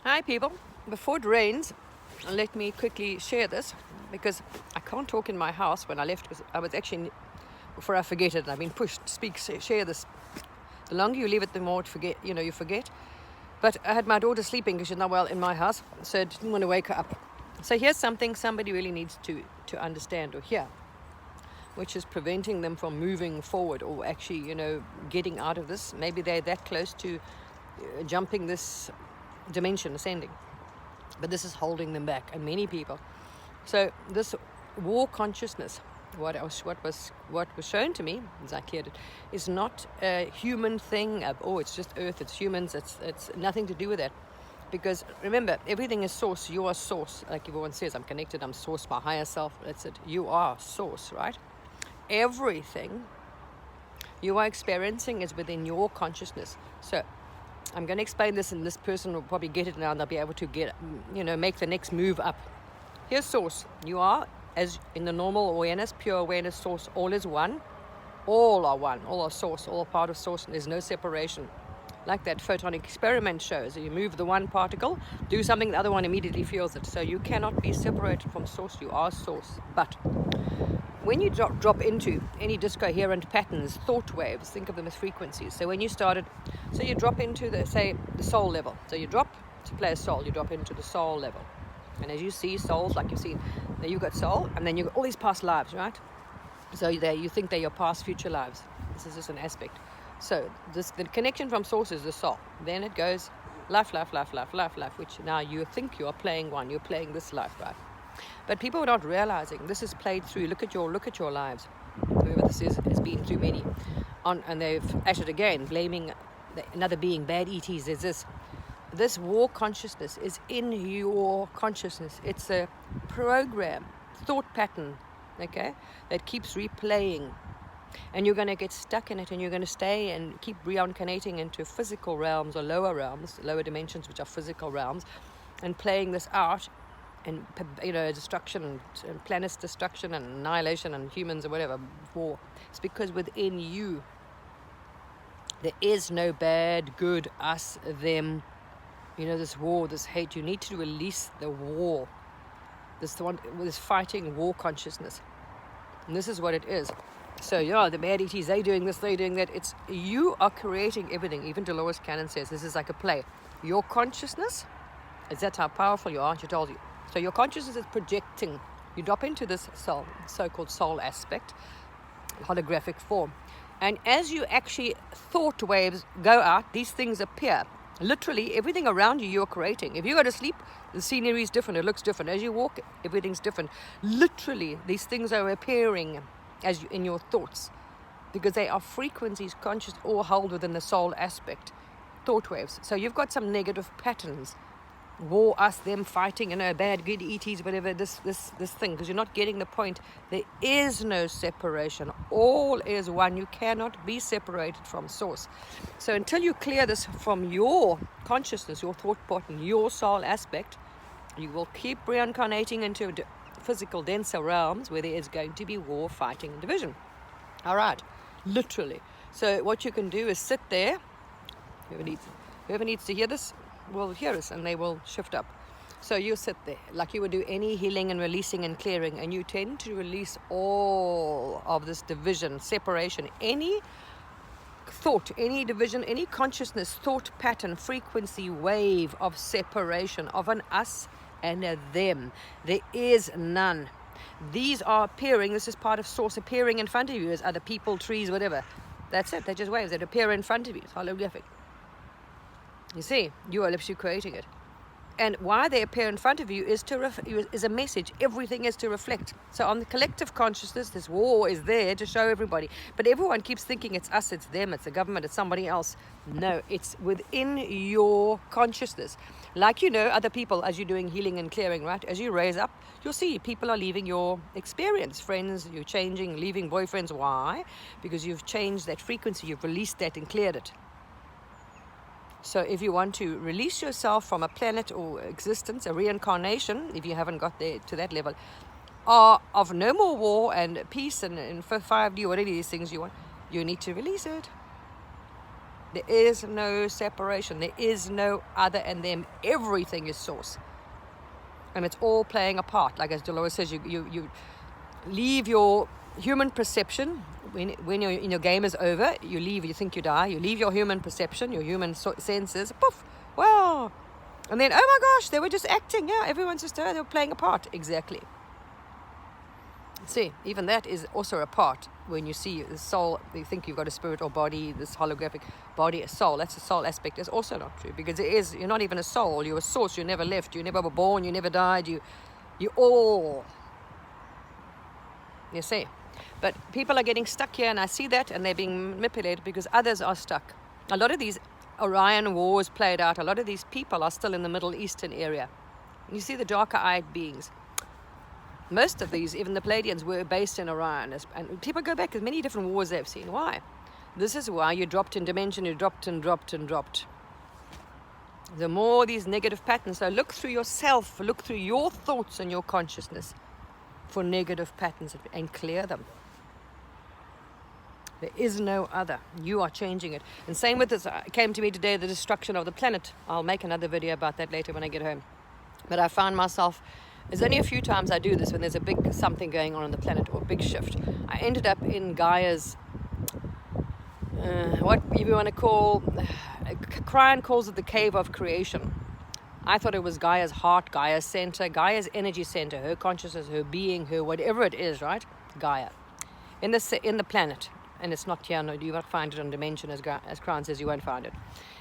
Hi people, before it rains, let me quickly share this because I can't talk in my house. When I left, I was actually, before I forget it, and I've been pushed, speak, share this. The longer you leave it, the more you forget. But I had my daughter sleeping because she's not well in my house, so I didn't want to wake her up. So here's something somebody really needs to understand or hear, which is preventing them from moving forward or actually, getting out of this. Maybe they're that close to jumping this dimension, ascending. But this is holding them back, and many people. So this war consciousness, what was shown to me as I cleared it, is not a human thing. It's just Earth, it's humans. It's nothing to do with that. Because remember, everything is source. You are source. Like everyone says, I'm connected. I'm source. My higher self. That's it. You are source, right? Everything you are experiencing is within your consciousness. So I'm going to explain this, and this person will probably get it now, and they'll be able to make the next move up. Here's source. You are, as in the normal awareness, pure awareness, source. All is one. All are one. All are source. All are part of source. And there's no separation. Like that photonic experiment shows. You move the one particle, do something, the other one immediately feels it. So you cannot be separated from source. You are source. But when you drop into any discoherent patterns, thought waves, think of them as frequencies. So when you drop into the soul level. So you drop to play a soul, you drop into the soul level. And as you see souls, like you've seen, there you've got soul, and then you've got all these past lives, right? So there you think they're your past, future lives. This is just an aspect. So the connection from source is the soul. Then it goes life, which now you think you are playing one. You're playing this life, right? But people are not realizing this is played through. Look at your lives. Whoever this is has been through many, and they've acted again, blaming another being. Bad ETs. There's this war consciousness is in your consciousness. It's a program, thought pattern, okay, that keeps replaying, and you're going to get stuck in it, and you're going to stay and keep reincarnating into physical realms or lower realms, lower dimensions, which are physical realms, and playing this out. And destruction and planet's destruction and annihilation and humans or whatever, war. It's because within you there is no bad, good, us, them. This war, this hate. You need to release the war. This fighting war consciousness. And this is what it is. So the bad ETs, they doing this, they doing that. It's you are creating everything. Even Dolores Cannon says this is like a play. Your consciousness, that's how powerful you are. She told you. So your consciousness is projecting. You drop into this soul, so-called soul aspect, holographic form. And as you actually, thought waves go out, these things appear. Literally, everything around you, you're creating. If you go to sleep, the scenery is different. It looks different. As you walk, everything's different. Literally, these things are appearing in your thoughts, because they are frequencies, conscious, all held within the soul aspect, thought waves. So you've got some negative patterns. War, us, them, fighting, bad, good, ETs, whatever, this thing, because you're not getting the point. There is no separation. All is one. You cannot be separated from source. So until you clear this from your consciousness, your thought pattern, your soul aspect, you will keep reincarnating into physical, denser realms where there is going to be war, fighting, and division. All right, literally. So what you can do is sit there. Whoever needs to hear this will hear us, and they will shift up. So you sit there like you would do any healing and releasing and clearing, and you tend to release all of this division, separation, any thought, any division, any consciousness, thought pattern, frequency, wave of separation of an us and a them. There is none. These are appearing. This is part of source appearing in front of you as other people, trees, whatever. That's it. They're just waves that appear in front of you. It's holographic. You see, you are literally creating it. And why they appear in front of you is is a message. Everything is to reflect. So on the collective consciousness, this war is there to show everybody. But everyone keeps thinking it's us, it's them, it's the government, it's somebody else. No, it's within your consciousness. Like other people, as you're doing healing and clearing, right? As you raise up, you'll see people are leaving your experience. Friends, you're changing, leaving boyfriends. Why? Because you've changed that frequency. You've released that and cleared it. So if you want to release yourself from a planet or existence, a reincarnation, if you haven't got there to that level, of no more war and peace and 5D or whatever these things you want, you need to release it. There is no separation. There is no other and them. Everything is source. And it's all playing a part. Like as Dolores says, you leave your human perception. When your game is over, you leave, you think you die. You leave your human perception, your human senses. Poof! Wow! And then, oh my gosh, they were just acting. Yeah, everyone's just, they were playing a part. Exactly. See, even that is also a part. When you see the soul, you think you've got a spirit or body, this holographic body, a soul. That's a soul aspect. It's also not true, because you're not even a soul. You're a source. You never left. You never were born. You never died. You all. You see. But people are getting stuck here, and I see that, and they're being manipulated because others are stuck. A lot of these Orion wars played out. A lot of these people are still in the Middle Eastern area. You see the darker-eyed beings. Most of these, even the Pleiadians, were based in Orion. And people go back, there's many different wars they've seen. Why? This is why you dropped in dimension, you dropped and dropped and dropped. The more these negative patterns. So look through yourself, look through your thoughts and your consciousness for negative patterns and clear them. There is no other. You are changing it. And same with this. It came to me today, the destruction of the planet. I'll make another video about that later when I get home. But I found myself, there's only a few times I do this when there's a big something going on the planet or a big shift. I ended up in Gaia's, what you want to call, Cryon calls it the cave of creation. I thought it was Gaia's heart, Gaia's center, Gaia's energy center, her consciousness, her being, her whatever it is, right? Gaia. In the planet. And it's not here, no, you won't find it on dimension, as Cryon says, you won't find it.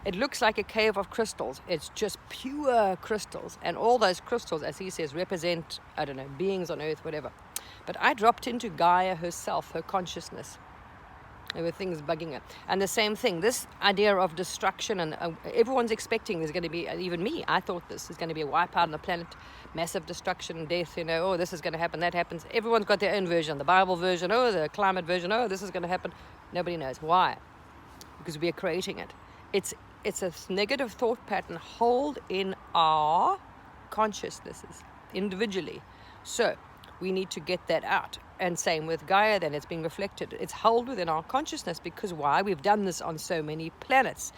It looks like a cave of crystals. It's just pure crystals. And all those crystals, as he says, represent, I don't know, beings on earth, whatever. But I dropped into Gaia herself, her consciousness. There were things bugging her. And the same thing, this idea of destruction, and everyone's expecting there's going to be, even me, I thought this is going to be a wipeout on the planet, massive destruction, death, oh, this is going to happen, that happens. Everyone's got their own version, the Bible version, the climate version, this is going to happen. Nobody knows. Why? Because we are creating it. It's a negative thought pattern held in our consciousnesses individually. So we need to get that out. And same with Gaia, then it's being reflected. It's held within our consciousness, because why? We've done this on so many planets.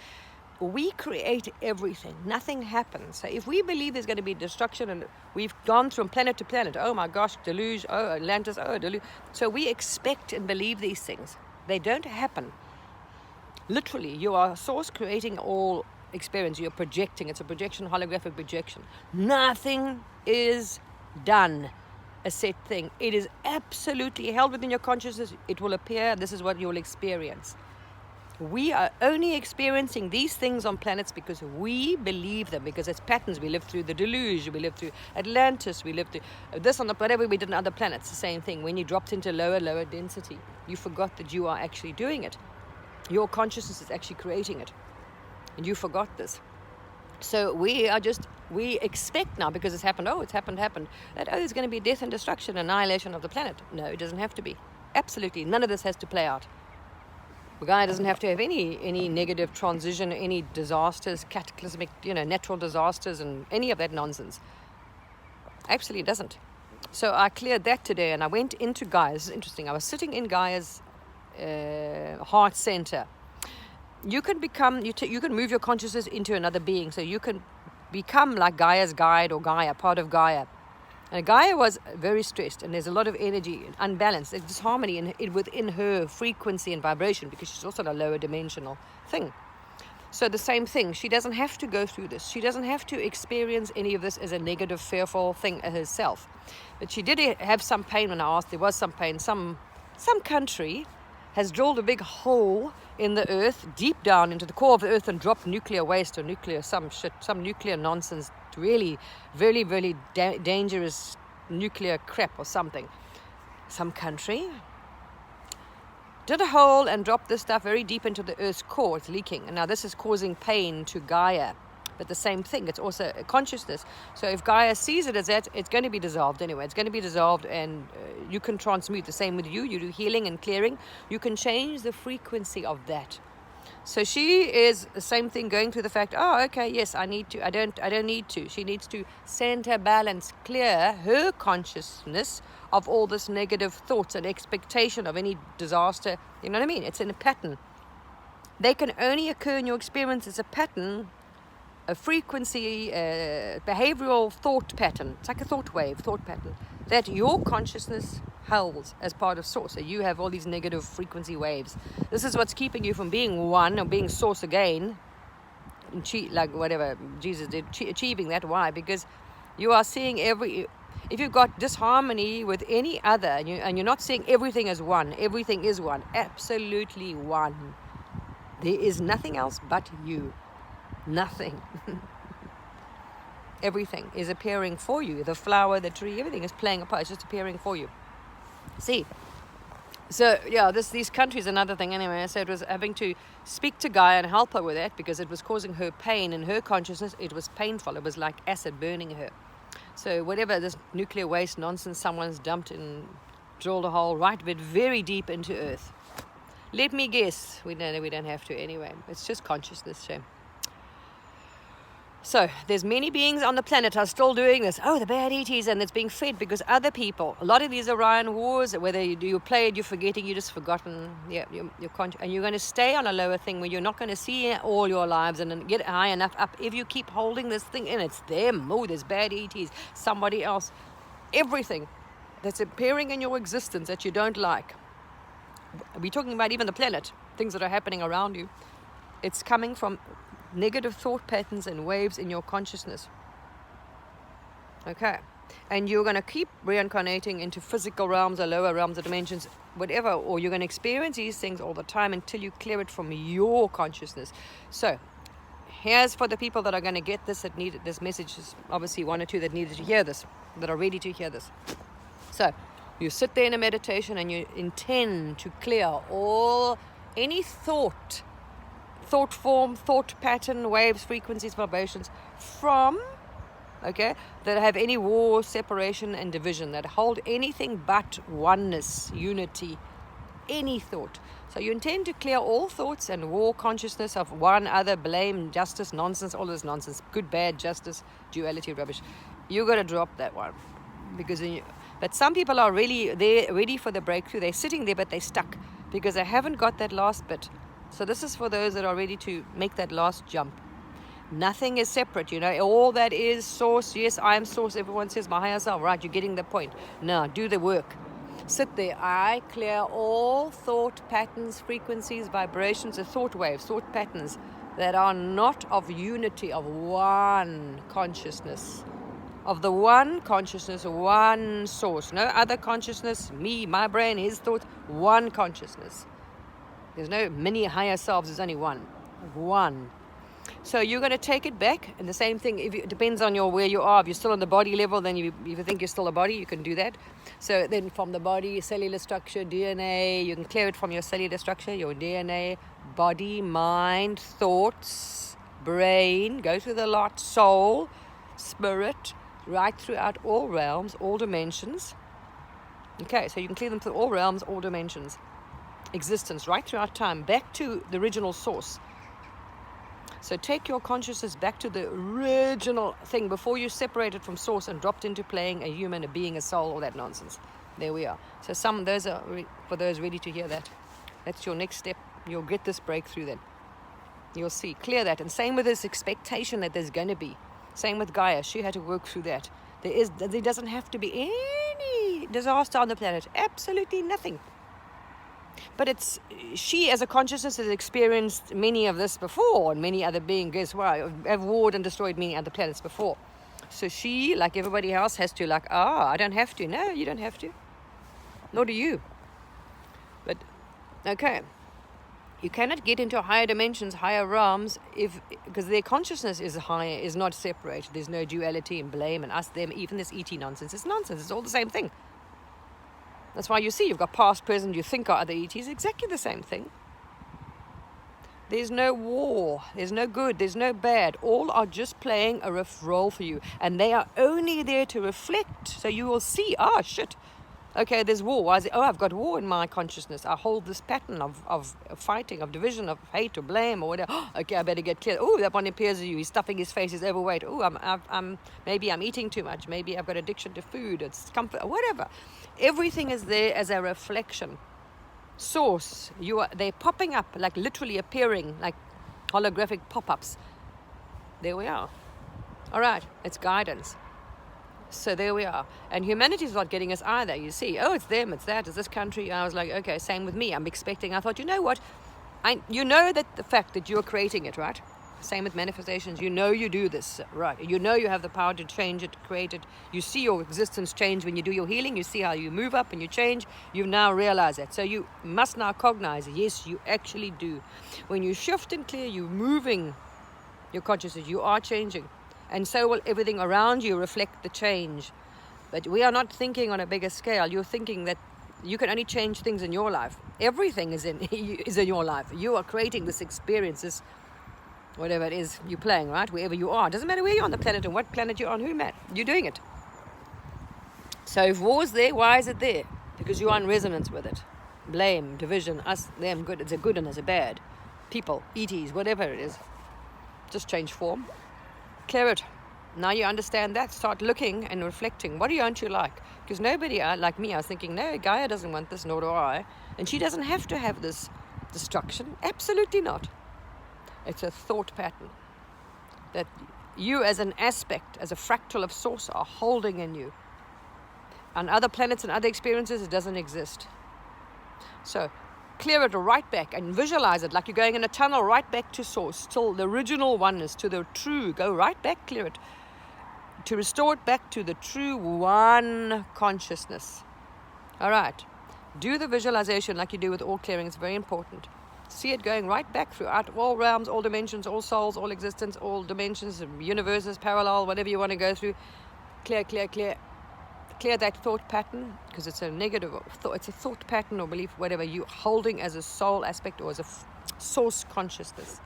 We create everything. Nothing happens. So if we believe there's going to be destruction, and we've gone from planet to planet, oh my gosh, deluge, oh Atlantis, oh deluge. So we expect and believe these things. They don't happen. Literally, you are source creating all experience. You're projecting. It's a projection, holographic projection. Nothing is done. A set thing. It is absolutely held within your consciousness. It will appear. This is what you will experience. We are only experiencing these things on planets because we believe them, because it's patterns. We live through the deluge, we live through Atlantis, we live through this on the whatever we did in other planets. The same thing. When you dropped into lower density, you forgot that you are actually doing it. Your consciousness is actually creating it, and you forgot this. So we expect now, because it's happened, that there's going to be death and destruction, annihilation of the planet. No, it doesn't have to be. Absolutely, none of this has to play out. The guy doesn't have to have any negative transition, any disasters, cataclysmic, natural disasters, and any of that nonsense. Absolutely doesn't. So I cleared that today, and I went into Gaia. This is interesting. I was sitting in Gaia's heart center. You can become, you can move your consciousness into another being. So you can become like Gaia's guide, or Gaia, part of Gaia. And Gaia was very stressed, and there's a lot of energy, unbalance, there's disharmony within her frequency and vibration, because she's also a lower dimensional thing. So the same thing, she doesn't have to go through this. She doesn't have to experience any of this as a negative, fearful thing herself. But she did have some pain when I asked. There was some pain. Some country has drilled a big hole in the earth, deep down into the core of the earth, and dropped nuclear waste or some nuclear nonsense, really, very, very dangerous nuclear crap or something. Some country did a hole and dropped this stuff very deep into the earth's core. It's leaking, and now this is causing pain to Gaia. But the same thing, it's also a consciousness. So if Gaia sees it as that, it's going to be dissolved anyway. It's going to be dissolved, and you can transmute. The same with you. You do healing and clearing. You can change the frequency of that. So she is the same thing, going through the fact, yes, I need to. I don't need to. She needs to center, balance, clear her consciousness of all this negative thoughts and expectation of any disaster. You know what I mean? It's in a pattern. They can only occur in your experience as a pattern, a frequency, behavioral thought pattern. It's like a thought wave, thought pattern, that your consciousness holds as part of source. So you have all these negative frequency waves. This is what's keeping you from being one or being source again, like whatever Jesus did, achieving that. Why? Because you are seeing if you've got disharmony with any other, and you're not seeing everything as one, everything is one, absolutely one. There is nothing else but you. Nothing. Everything is appearing for you. The flower, the tree, everything is playing a part. It's just appearing for you. See? So, yeah, these countries, another thing anyway. So it was having to speak to Gaia and help her with that because it was causing her pain in her consciousness. It was painful. It was like acid burning her. So whatever this nuclear waste nonsense someone's dumped and drilled a hole right but very deep into earth. Let me guess. We don't have to anyway. It's just consciousness, shame. So there's many beings on the planet are still doing this. Oh, the bad ETs, and it's being fed because other people. A lot of these Orion wars, whether you play it, you're forgetting, you're just forgotten. Yeah, and you're going to stay on a lower thing where you're not going to see all your lives and get high enough up. If you keep holding this thing in, it's them. Oh, there's bad ETs, somebody else. Everything that's appearing in your existence that you don't like. We're talking about even the planet, things that are happening around you. It's coming from negative thought patterns and waves in your consciousness. Okay. And you're going to keep reincarnating into physical realms or lower realms or dimensions, whatever, or you're going to experience these things all the time until you clear it from your consciousness. So here's for the people that are going to get this, that need this message. Is obviously one or two that needed to hear this, that are ready to hear this. So you sit there in a meditation and you intend to clear any thought form, thought pattern, waves, frequencies, vibrations from, that have any war, separation, and division, that hold anything but oneness, unity, any thought. So you intend to clear all thoughts and war consciousness of one other, blame, justice, nonsense, all this nonsense, good, bad, justice, duality, rubbish. You got to drop that one. But some people are really there, ready for the breakthrough. They're sitting there, but they're stuck because they haven't got that last bit. So this is for those that are ready to make that last jump. Nothing is separate, all that is source. Yes, I am source. Everyone says my higher self. Right, you're getting the point. Now, do the work. Sit there. I clear all thought patterns, frequencies, vibrations, the thought waves, thought patterns that are not of unity, of one consciousness. Of the one consciousness, one source. No other consciousness, me, my brain, his thoughts, one consciousness. There's no many higher selves, there's only one. One. So you're going to take it back, and the same thing, it depends on where you are. If you're still on the body level, then if you think you're still a body, you can do that. So then from the body, cellular structure, DNA, you can clear it from your cellular structure, your DNA, body, mind, thoughts, brain, go through the lot, soul, spirit, right throughout all realms, all dimensions. Okay, so you can clear them through all realms, all dimensions. Existence, right throughout time, back to the original source. So take your consciousness back to the original thing before you separated from source and dropped into playing a human, a being, a soul, all that nonsense. There we are. So those are for those ready to hear that. That's your next step. You'll get this breakthrough then. You'll see, clear that. And same with this expectation that there's going to be. Same with Gaia. She had to work through that. There doesn't have to be any disaster on the planet. Absolutely nothing. But she as a consciousness has experienced many of this before, and many other beings have warred and destroyed many other planets before. So she, like everybody else, has to I don't have to. No, you don't have to. Nor do you. But, okay. You cannot get into higher dimensions, higher realms, because their consciousness is higher, is not separated. There's no duality and blame and us, them, even this ET nonsense. It's nonsense. It's all the same thing. That's why you see you've got past, present, you think are other ETs, exactly the same thing. There's no war, there's no good, there's no bad. All are just playing a role for you. And they are only there to reflect. So you will see, shit. Okay, there's war. Why is it? I've got war in my consciousness. I hold this pattern of fighting, of division, of hate or blame or whatever. Okay, I better get clear. That one appears to you. He's stuffing his face. He's overweight. Maybe I'm eating too much. Maybe I've got addiction to food. It's comfort, whatever. Everything is there as a reflection. source. They're popping up, like literally appearing, like holographic pop-ups. There we are. All right, it's guidance. So there we are. And humanity's not getting us either, you see. Oh, it's them, it's that, it's this country. I was like, okay, same with me. I thought, you know what? You know that the fact that you're creating it, right? Same with manifestations. You know you do this, right? You know you have the power to change it, to create it. You see your existence change when you do your healing. You see how you move up and you change. You've now realized that. So you must now cognize, yes, you actually do. When you shift and clear, you're moving your consciousness. You are changing. And so will everything around you reflect the change. But we are not thinking on a bigger scale. You're thinking that you can only change things in your life. Everything is in your life. You are creating this experience, this whatever it is you're playing, right? Wherever you are. Doesn't matter where you're on the planet and what planet you're on, who matters. You're doing it. So if war's there, why is it there? Because you're in resonance with it. Blame, division, us, them, good. It's a good and it's a bad. People, ETs, whatever it is. Just change form. Clear it. Now you understand that. Start looking and reflecting. What don't you like? Because nobody, like me, I was thinking, no, Gaia doesn't want this, nor do I. And she doesn't have to have this destruction. Absolutely not. It's a thought pattern that you as an aspect, as a fractal of source, are holding in you. On other planets and other experiences, it doesn't exist. So clear it right back and visualize it like you're going in a tunnel right back to source, till the original oneness, to the true. Go right back, clear it, to restore it back to the true one consciousness. All right. Do the visualization like you do with all clearing. It's very important. See it going right back throughout all realms, all dimensions, all souls, all existence, all dimensions, universes, parallel, whatever you want to go through. Clear, clear, clear. Clear that thought pattern, because it's a negative thought. It's a thought pattern or belief, whatever you're holding as a soul aspect or as a source consciousness.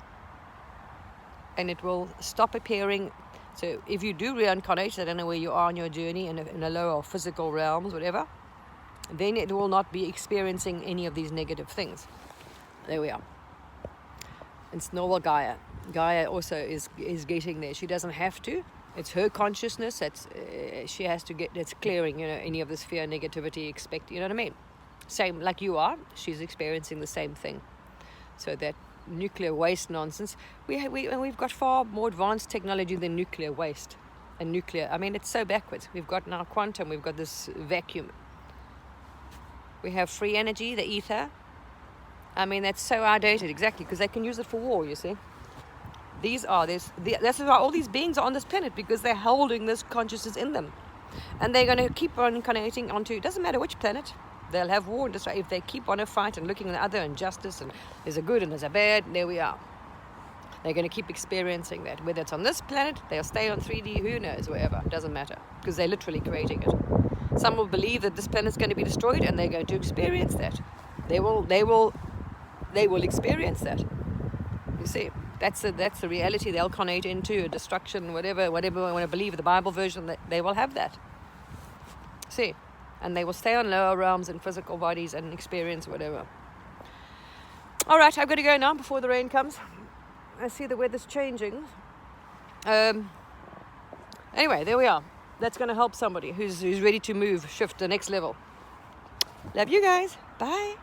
And it will stop appearing. So if you do reincarnate, I don't know where you are on your journey in a lower physical realms, whatever, then it will not be experiencing any of these negative things. There we are. It's normal Gaia. Gaia also is getting there. She doesn't have to. It's her consciousness. She has to get. It's clearing. Any of this fear, negativity, expect. You know what I mean? Same like you are. She's experiencing the same thing. So that nuclear waste nonsense. We've got far more advanced technology than nuclear waste and nuclear. I mean, it's so backwards. We've got now quantum. We've got this vacuum. We have free energy, the ether. I mean, that's so outdated, exactly, because they can use it for war, you see. That's why all these beings are on this planet, because they're holding this consciousness in them. And they're going to keep on incarnating onto, it doesn't matter which planet, they'll have war and destruction. If they keep on a fight and looking at the other injustice, and there's a good and there's a bad, there we are. They're going to keep experiencing that. Whether it's on this planet, they'll stay on 3D, who knows, wherever, it doesn't matter, because they're literally creating it. Some will believe that this planet's going to be destroyed, and they're going to experience that. They will experience that. You see, that's the reality they'll incarnate into, destruction, whatever we want to believe, the Bible version, that they will have that. See, and they will stay on lower realms and physical bodies and experience whatever. All right, I've got to go now before the rain comes. I see the weather's changing. Anyway, there we are. That's going to help somebody who's ready to move, shift the next level. Love you guys. Bye.